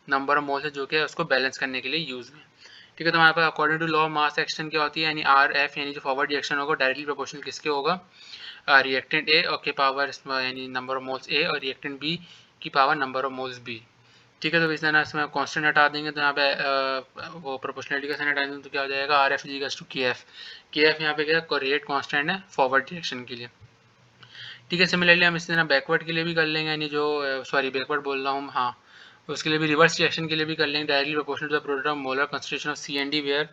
Speaker 1: नंबर ऑफ मोल्स है जो कि है उसको बैलेंस करने के लिए यूज में। ठीक है, तो हमारे पास according to law of mass action क्या होती है, यानी आर एफ, यानी जो फॉरवर्ड रिएक्शन होगा डायरेक्टली प्रोपोर्शनल किसके होगा, रिएक्टेंट ए और के पावर यानी नंबर ऑफ मोल्स ए, और रिएक्टेंट बी की power number of moles B. ठीक है, तो इस तरह इसमें कांस्टेंट हटा देंगे तो यहाँ पे वो प्रोपोर्शनलिटी का साइन हटा देंगे तो क्या हो जाएगा, आर एफ इज टू के एफ यहाँ पे क्या रेट कांस्टेंट है फॉरवर्ड रिएक्शन के लिए। ठीक है, सिमिलरली हम इसी तरह बैकवर्ड के लिए भी कर लेंगे, यानी जो बैकवर्ड बोल रहा हूँ हाँ, उसके लिए भी रिवर्स रिएक्शन के लिए भी कर लेंगे, directly proportional to the product of molar concentration of C and D, where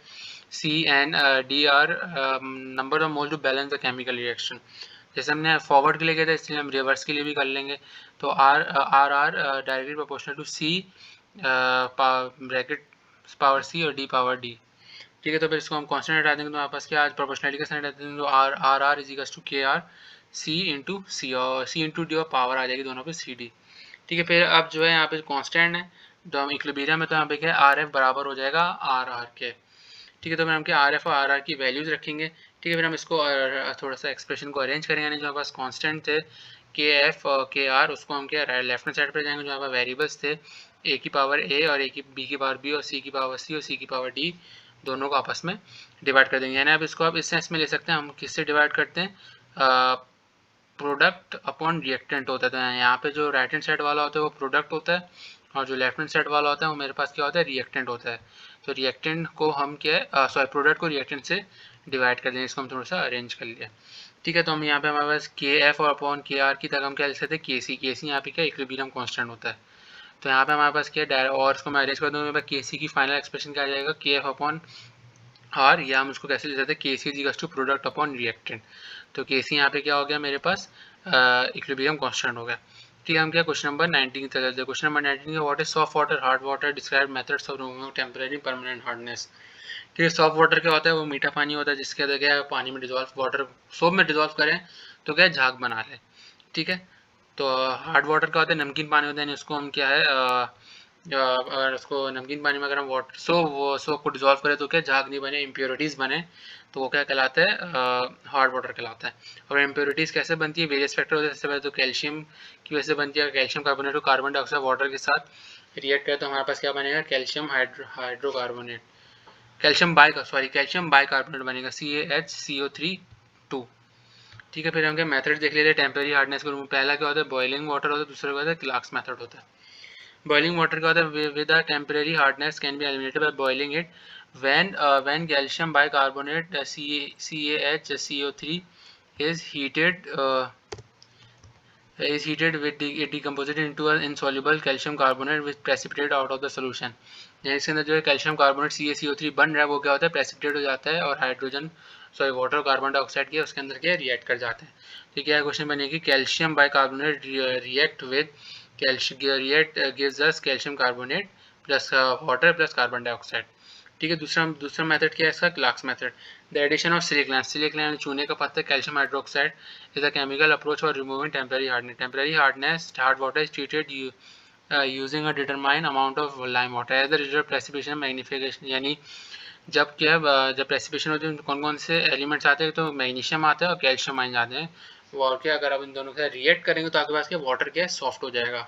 Speaker 1: C and D are number of mole to balance the chemical reaction. जैसे हमने फॉरवर्ड के लिए किया था इसलिए हम रिवर्स के लिए भी कर लेंगे। तो R R are directly proportional to C bracket power C और डी पावर डी। ठीक है, तो फिर इसको हम कांस्टेंट हटा देंगे तो हमारे पास क्या आज प्रोपोर्शनलिटी का साइन हटा देंगे तो R R R is equals to K R C into C और सी इंटू डी और पावर आ जाएगी दोनों पे सी डी। ठीक है, फिर अब जो है यहाँ पे कांस्टेंट है तो हम इक्विलिब्रियम में तो यहाँ पे क्या है आर एफ बराबर हो जाएगा आर आर के। ठीक है, तो फिर हम क्या आर एफ और आर आर की वैल्यूज़ रखेंगे। ठीक है, फिर हम इसको थोड़ा सा एक्सप्रेशन को अरेंज करेंगे, यानी जो हमारे पास कांस्टेंट थे के एफ और के आर उसको हम क्या लेफ्ट हैंड साइड पर जाएंगे, जो हमारे वेरिएबल्स थे ए की पावर ए और ए की बी की पावर बी और सी की पावर सी और सी की पावर डी दोनों को आपस में डिवाइड कर देंगे। यानी आप इसको आप इस सेंस में ले सकते हैं, हम किससे डिवाइड करते हैं, प्रोडक्ट अपॉन रिएक्टेंट होता है। तो यहाँ पे जो राइट हैंड साइड वाला होता है वो प्रोडक्ट होता है और जो लेफ्ट हैंड साइड वाला होता है वो मेरे पास क्या होता है रिएक्टेंट होता है। तो रिएक्टेंट को हम क्या सॉरी प्रोडक्ट को रिएक्टेंट से डिवाइड कर देंगे। इसको हम थोड़ा सा अरेंज कर लिया। ठीक है, तो हम यहाँ पे हमारे पास के एफ और अपॉन के आर की तरह हम क्या लिख सकते हैं के सी यहाँ पे क्या इक्विलिब्रियम कांस्टेंट होता है। तो यहाँ पे हमारे पास क्या है और इसको मैं अरेंज कर दूँगा, के सी की फाइनल एक्सप्रेशन क्या आ जाएगा के एफ अपॉन आर, या हम उसको कैसे ले सकते हैं K C is to product upon reactant. तो के सी यहाँ पे क्या हो गया मेरे पास इक्विलिब्रियम कांस्टेंट हो गया। ठीक है, हम क्या क्वेश्चन नंबर 19 की तरफ क्वेश्चन नंबर 19 का what is soft water hard water describe methods of removing temporary permanent hardness. ठीक है, सॉफ्ट वाटर क्या होता है वो मीठा पानी होता है जिसके अंदर क्या है पानी में डिजोल्व वाटर सोप में डिजोल्व करें तो क्या झाग बना ले। ठीक है, तो हार्ड वाटर का होता है नमकीन पानी होता है, उसको हम क्या है अगर उसको नमकीन पानी में अगर हम वाटर सोप को डिजोल्व करें तो क्या झाग नहीं बने इम्प्योरिटीज़ बने तो वो क्या कहलाता है हार्ड वाटर कहलाता है। और इम्प्योरिटीज़ कैसे बनती है वेरियस फैक्टर होते हैं। सबसे पहले तो कैल्शियम की वजह से बनती है, कैल्शियम कार्बोनेट को कार्बन डाइऑक्साइड वाटर के साथ रिएक्ट करें तो हमारे पास क्या बनेगा कैल्शियम हाइड्रोकार्बोनेट कैल्शियम बाइकार्बोनेट बनेगा CaHCO3 2। ठीक है, फिर हम क्या मेथड देख लेते हैं टेम्परेरी हार्डनेस को। पहला क्या होता है बॉइलिंग वाटर होता है, दूसरा क्या होता है क्लार्क्स मेथड होता है। बॉइलिंग वाटर का होता है with a temporary hardness can be eliminated by boiling it when calcium bicarbonate CaHCO3 is heated with it decomposed into an insoluble calcium carbonate with precipitate out of the solution। इसके अंदर जो है calcium carbonate CaCO3 बन रहा है वो क्या होता है प्रेसिपिटेट हो जाता है और हाइड्रोजन वाटर कार्बन डाइऑक्साइड के उसके अंदर क्या रिएक्ट कर जाते हैं। तो क्या क्वेश्चन बनेगी calcium bicarbonate react with gives us calcium carbonate plus water plus carbon dioxide. ठीक है, दूसरा मेथड क्या है इसका Clark's method. The addition of silicon चूने का पत्ता calcium hydroxide is a chemical approach for removing temporary hardness hard water is treated using a determine amount of lime water as the result precipitation magnification. यानी जब क्या जब precipitation होती है कौन कौन से एलिमेंट्स आते हैं तो मैग्नीशियम आता है और कैल्शियम आइन आते हैं। और क्या अगर आप इन दोनों के साथ रिएक्ट करेंगे तो आपके पास क्या वाटर क्या सॉफ्ट हो जाएगा।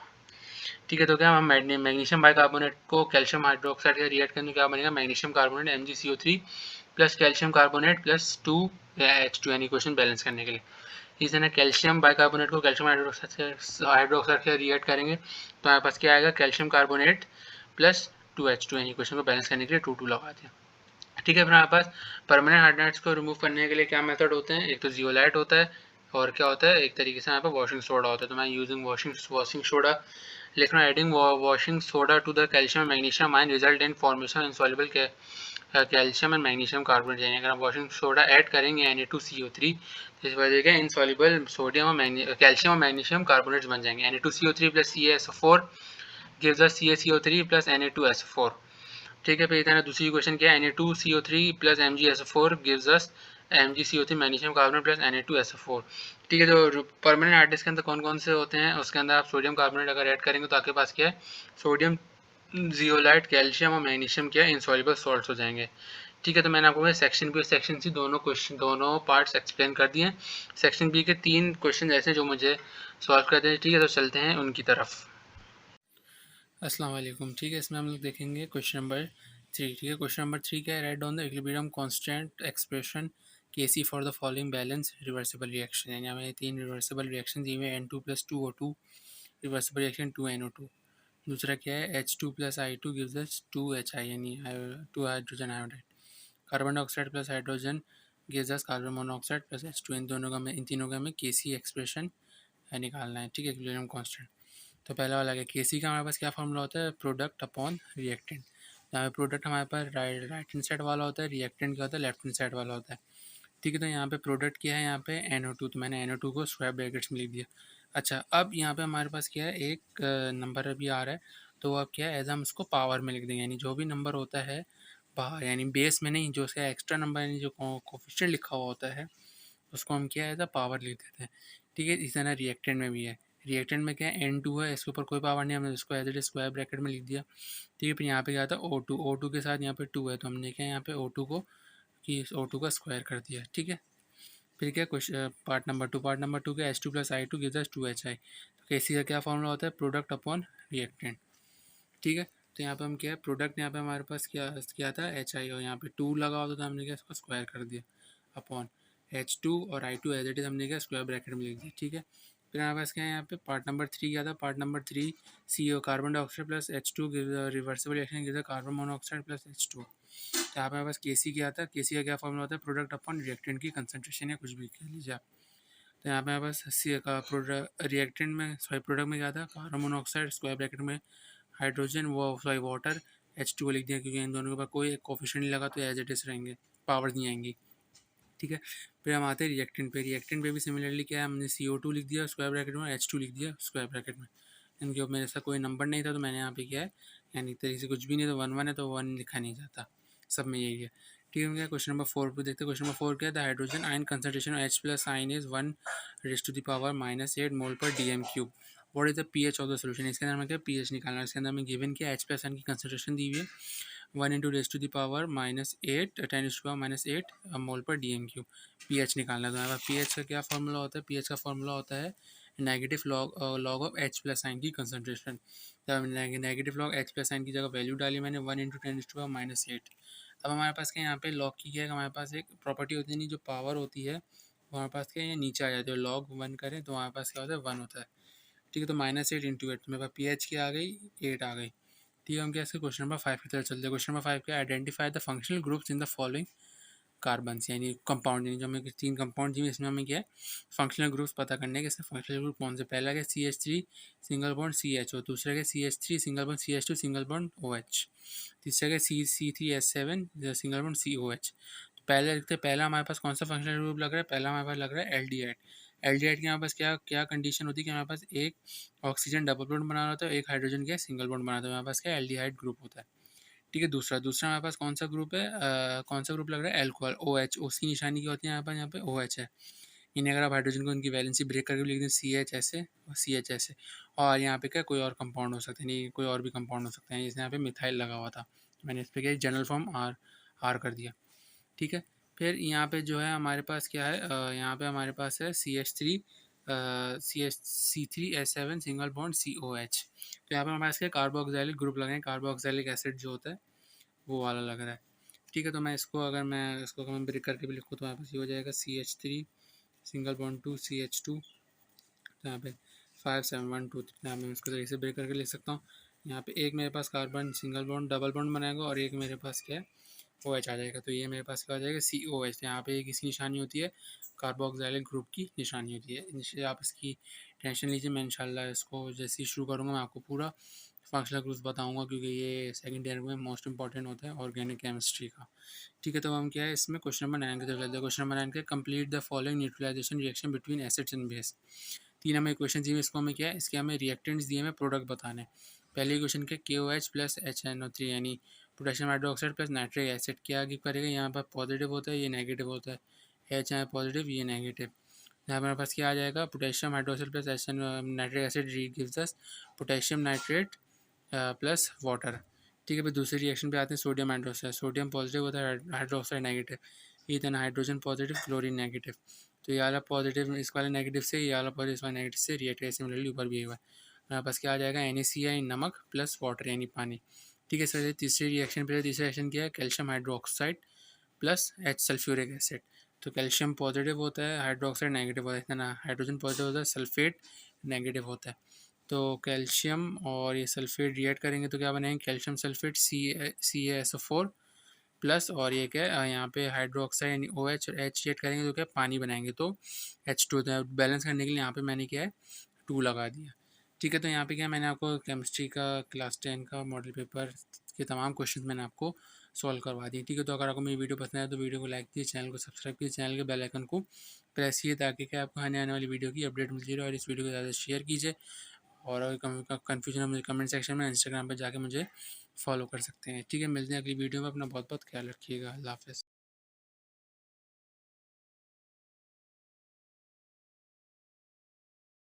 Speaker 1: ठीक है, तो क्या हम मैग्नीशियम बाइकार्बोनेट को कैल्शियम हाइड्रोक्साइड के रिएक्ट करने क्या बनेगा magnesium carbonate MgCO3 plus calcium carbonate plus 2 H2 यानी इक्वेशन बैलेंस करने के लिए। इस तरह कैल्शियम बाइकार्बोनेट को कैल्शियम हाइड्रोक्साइड से रिएक्ट करेंगे तो हमारे पास क्या आएगा कैल्शियम कार्बोनेट प्लस 2H2 यानी इक्वेशन को बैलेंस करने के लिए 2 लगा दिया। ठीक है, फिर हमारे पास परमानेंट हार्डनेस को रिमूव करने के लिए क्या मेथड होते हैं, एक तो जियोलाइट होता है और क्या होता है एक तरीके से यहाँ पर वॉशिंग सोडा होता है। तो मैं यूजिंग वॉशिंग सोडा लिख रहा हूँ। Adding washing soda to the calcium magnesium ion result in formation insoluble calcium and magnesium carbonate. यानी अगर हम वॉशिंग सोडा ऐड करेंगे Na2CO3 तो इस वजह से इनसॉल्युबल सोडियम और कैल्शियम और मैग्नीशियम कार्बोनेट्स बन जाएंगे। Na2CO3 plus CaSO4 gives us CaCO3 plus Na2SO4। ठीक है, फिर इधर दूसरी इक्वेशन क्या है Na2CO3 plus MgSO4 gives us MgCO3 magnesium carbonate plus Na2SO4। ठीक है, जो परमानेंट हार्डनेस के अंदर कौन कौन से होते हैं उसके अंदर आप सोडियम कार्बोनेट अगर ऐड करेंगे तो आपके पास क्या है सोडियम जियोलाइट कैल्शियम और मैग्नीशियम क्या है इनसॉल्युबल सॉल्ट्स हो जाएंगे। ठीक है, तो मैंने आपको सेक्शन बी और सेक्शन सी दोनों पार्ट्स एक्सप्लेन कर दिए। सेक्शन बी के 3 क्वेश्चन ऐसे जो मुझे सॉल्व करते हैं। ठीक है, तो चलते हैं उनकी तरफ। अस्सलाम वालेकुम। ठीक है, इसमें हम लोग देखेंगे क्वेश्चन नंबर 3। ठीक है, क्वेश्चन नंबर 3 क्या है right down the equilibrium constant expression Kc for the following balance reversible reaction. यानी हमें 3 रिवर्सिबल रिएक्शन दी हुई है N2 plus 2O2 reversible reaction 2NO2। दूसरा क्या है H2 plus I2 gives us 2HI यानी 2 hydrogen iodide. Carbon dioxide plus hydrogen gives us carbon monoxide plus H2। इन तीनों का हमें Kc एक्सप्रेशन निकालना है। ठीक है, इक्विलिब्रियम कांस्टेंट। तो पहला वाला क्या केसी का हमारे पास क्या फॉर्मूला होता है प्रोडक्ट अपॉन रिएक्टेंट। यहाँ पे प्रोडक्ट हमारे पास राइट हैंड साइड वाला होता है, रिएक्टेंट क्या होता है लेफ्ट हैंड साइड वाला होता है। ठीक है, तो यहाँ पे प्रोडक्ट क्या है, यहाँ पे NO2, तो मैंने NO2 को स्क्वायर ब्रैकेट्स में लिख दिया। अच्छा, अब यहाँ पे हमारे पास क्या है, एक नंबर अभी आ रहा है, तो अब क्या है, एज हम उसको पावर में लिख देंगे, यानी जो भी नंबर होता है बाहर, यानी बेस में नहीं, जो उसका एक्स्ट्रा नंबर यानी जो कोफिशिएंट लिखा हुआ होता है उसको हम क्या है, एज अ पावर लिख देते हैं। ठीक है, इस तरह रिएक्टेंट में भी है। रिएक्टेंट में क्या है, N2 है, इसके ऊपर कोई पावर नहीं, हमने इसको एज इट स्क्वायर ब्रैकेट में लिख दिया। ठीक है, फिर यहाँ पे क्या था, O2 के साथ यहाँ पे 2 है, तो हमने क्या यहाँ पे O2 को कि O2 का स्क्वायर कर दिया। ठीक है, फिर क्या क्वेश्चन पार्ट नंबर टू का H2 + I2 gives us 2HI। तो KC का क्या फॉर्मूला होता है, प्रोडक्ट अपॉन रिएक्टेंट। ठीक है, तो यहाँ पे हम क्या है, प्रोडक्ट यहाँ पे हमारे पास क्या क्या था, HI, और यहाँ पे 2 लगा होता था, हमने क्या इसको स्क्वायर कर दिया अपॉन H2 और I2 एज इट इज हमने क्या स्क्वायर ब्रैकेट में लिख दिया। ठीक है, फिर हमारे पास क्या है, यहाँ पे पार्ट नंबर 3 क्या था, part number 3 CO carbon dioxide plus H2 reversible reaction gives carbon monoxide plus H2। तो यहाँ पे हमारे पास KC क्या आता है, KC का क्या फॉर्मूला होता है, प्रोडक्ट अपॉन रिएक्टेंट की कंसंट्रेशन या कुछ भी कह लीजिए आप। तो यहाँ पे हमारे पास सी का प्रोडक्ट रिएक्टेंट में सॉरी प्रोडक्ट में क्या था, कार्बन मोनोऑक्साइड स्क्वायर ब्रैकेट में हाइड्रोजन वो सॉरी वाटर H2 लिख दिया, क्योंकि इन दोनों के पास कोई कोफिशिएंट नहीं लगा, तो एज इट इज रहेंगे, पावर नहीं आएंगी। ठीक है, फिर हम आते हैं रिएक्टेंट पे। रिएक्टेंट पे भी सिमिलरली क्या है, हमने CO2 लिख दिया स्क्वायर ब्रैकेट में, H2 लिख दिया स्क्वायर ब्रैकेट में। इनके ऊपर मेरे साथ कोई नंबर नहीं था, तो मैंने यहाँ पे किया है, यानी तरीके से कुछ भी नहीं, तो 1 1 है, तो 1 लिखा नहीं जाता, सब में यही है। ठीक है, क्या क्वेश्चन नंबर 4 पे देखते हैं। क्वेश्चन नंबर 4 क्या है, the hydrogen ion concentration H+ ion is 1⁻⁻8 मोल पर DM³ what is the pH of the solution. इसके अंदर हमें क्या pH निकालना है। इसके अंदर हमें गिवन क्या H+ आयन की कंसंट्रेशन दी हुई है 1 × 10⁻⁻8 मोल पर DM³ pH निकालना है। तो हमारे पास pH का क्या फॉर्मूला होता है, pH का फॉर्मूला होता है negative log of H+ ion की कंसंट्रेशन। तो नेगेटिव लॉग H+ आयन की जगह वैल्यू डाली मैंने 1 × 10⁻⁻8। अब हमारे पास क्या यहाँ पे लॉग की क्या है, हमारे पास एक प्रॉपर्टी होती है, नहीं जो पावर होती है हमारे पास क्या है, ये नीचे आ जाती है, लॉग 1 करें तो हमारे पास क्या होता है, 1 होता है। ठीक है, तो -8 × 8, मेरे पास pH क्या आ गई, 8 आ गई। ठीक है, हम क्या इसके क्वेश्चन नंबर 5 की तरफ चलते हैं। क्वेश्चन नंबर 5 क्या, identify the functional groups in the following carbons, यानी कंपाउंड, यानी जो हमें 3 कंपाउंड जी इसमें हमें क्या है फंक्शनल ग्रुप्स पता करने के। इसमें फंक्शनल ग्रुप कौन से, पहला क्या CH3 सिंगल बॉन्ड CH, दूसरा क्या CH3 single bond CH2 single bond OH, तीसरा क्या C3H7 सिंगल बॉन्ड COH। तो पहले देखते हैं, पहला हमारे पास कौन सा फंक्शनल ग्रुप लग रहा है, पहला हमारे पास लग रहा है एल्डिहाइड। एल्डिहाइड के हमारे पास क्या क्या कंडीशन होती है कि हमारे पास एक ऑक्सीजन डबल बॉन्ड बना रहा होता है, एक हाइड्रोजन क्या सिंगल बॉन्ड बना होता है, हमारे पास क्या एल्डिहाइड ग्रुप होता है। ठीक है, दूसरा दूसरा हमारे पास कौन सा ग्रुप है, कौन सा ग्रुप लग रहा है, एल्कोहल OH, उसकी निशानी क्या होती है यहाँ पे OH है। इन्हें अगर आप हाइड्रोजन को उनकी वैलेंसी ब्रेक करके लिख दें CH ऐसे और CH ऐसे, और यहाँ पे क्या कोई और कंपाउंड हो सकते हैं, नहीं कोई और भी कंपाउंड हो सकते हैं, जैसे यहाँ पे मिथाइल लगा हुआ था, मैंने इस पर क्या जनरल फॉर्म आर कर दिया। ठीक है, फिर यहाँ पे जो है हमारे पास क्या है, यहाँ पे हमारे पास है CH3 C3H7 single bond COH। तो यहाँ पे हमारे पास क्या कार्बोक्सिलिक ग्रुप लगे हैं, कार्बोक्सिलिक एसिड जो होता है वो वाला लग रहा है। ठीक है, तो मैं इसको अगर मैं ब्रेक करके भी लिखूँ तो यहाँ पर ये हो जाएगा CH3 सिंगल बॉन्ड 2 CH2, तो यहाँ पे 5 7 1 2 3, यहाँ मैं इसको तरीके से ब्रेक करके लिख सकता हूँ। यहाँ पे एक मेरे पास carbon single bond double bond बनाएगा और एक मेरे पास क्या है OH आ जाएगा, तो ये मेरे पास क्या हो जाएगा COH। यहाँ पे किसकी निशानी होती है, कार्बोक्सिलिक ग्रुप की निशानी होती है। इसलिए आप इसकी टेंशन लीजिए, मैं इंशाल्लाह इसको जैसे ही शुरू करूँगा मैं आपको पूरा फंक्शनल ग्रुप्स बताऊंगा, क्योंकि ये सेकंड ईयर में मोस्ट इंपॉर्टेंट होता है ऑर्गेनिक केमिस्ट्री का। ठीक है, तो हम क्या है इसमें क्वेश्चन नंबर 9 की तरफ चलते हैं। क्वेश्चन नंबर 9 के complete the following neutralization reaction between acids and base. 3 हमें इक्वेशन दिए, इसको हमें क्या है, इसके हमें रिएक्टेंट्स दिए हमें प्रोडक्ट बताने। पहले इक्वेशन के KOH प्लस HNO3 यानी potassium hydroxide plus nitric acid क्या आगे करेगा, यहाँ पर पॉजिटिव होता है, ये नेगेटिव होता है, H यहाँ पॉजिटिव ये नेगेटिव। यहाँ हमारे पास क्या आ जाएगा, potassium hydroxide plus nitric acid gives us potassium nitrate plus water. ठीक है, फिर दूसरे रिएक्शन पे आते हैं, सोडियम हाइड्रोक्साइड, सोडियम पॉजिटिव होता है, hydroxide negative, ethane hydrogen positive chlorine negative. तो ये वाला पॉजिटिव इस वाले नेगेटिव से, ये वाला पॉजिटिव इस वाले नेगेटिव से रिएक्ट है, सिमिलरली ऊपर भी हुआ है। हमारे पास क्या आ जाएगा NaCl नमक प्लस वाटर यानी पानी। ठीक है सर, तीसरे रिएक्शन पे तीसरा रिएक्शन क्या है, calcium hydroxide plus H sulphuric acid. तो कैल्शियम पॉजिटिव होता है, हाइड्रोक्साइड नेगेटिव होता है, ना हाइड्रोजन पॉजिटिव होता है, सल्फेट नेगेटिव होता है। तो कैल्शियम और ये सल्फेट रिएक्ट करेंगे तो क्या बनाएंगे, कैल्शियम सल्फेट CaSO4 प्लस, और ये क्या है यहाँ पे हाइड्रोक्साइड यानी OH और H रिएक्ट करेंगे तो क्या पानी बनाएंगे, तो H2 बैलेंस करने के लिए यहाँ पे मैंने क्या है 2 लगा दिया। ठीक है, तो यहाँ पे क्या मैंने आपको केमिस्ट्री का क्लास 10 का मॉडल पेपर के तमाम क्वेश्चन मैंने आपको सॉल्व करवा दी। ठीक है, तो अगर आपको मेरी वीडियो पसंद आए तो वीडियो को लाइक कीजिए, चैनल को सब्सक्राइब कीजिए, चैनल के बेल आइकन को प्रेस कीजिए ताकि क्या आपको आने वाली वीडियो की अपडेट मिलती रहे। और इस वीडियो को ज़्यादा शेयर कीजिए, और अगर कन्फ्यूजन है मुझे कमेंट सेक्शन में इंस्टाग्राम पर जाके मुझे फॉलो कर सकते हैं। ठीक है, मिलते हैं अगली वीडियो में। अपना बहुत बहुत ख्याल रखिएगा। अल्लाह हाफ़िज़।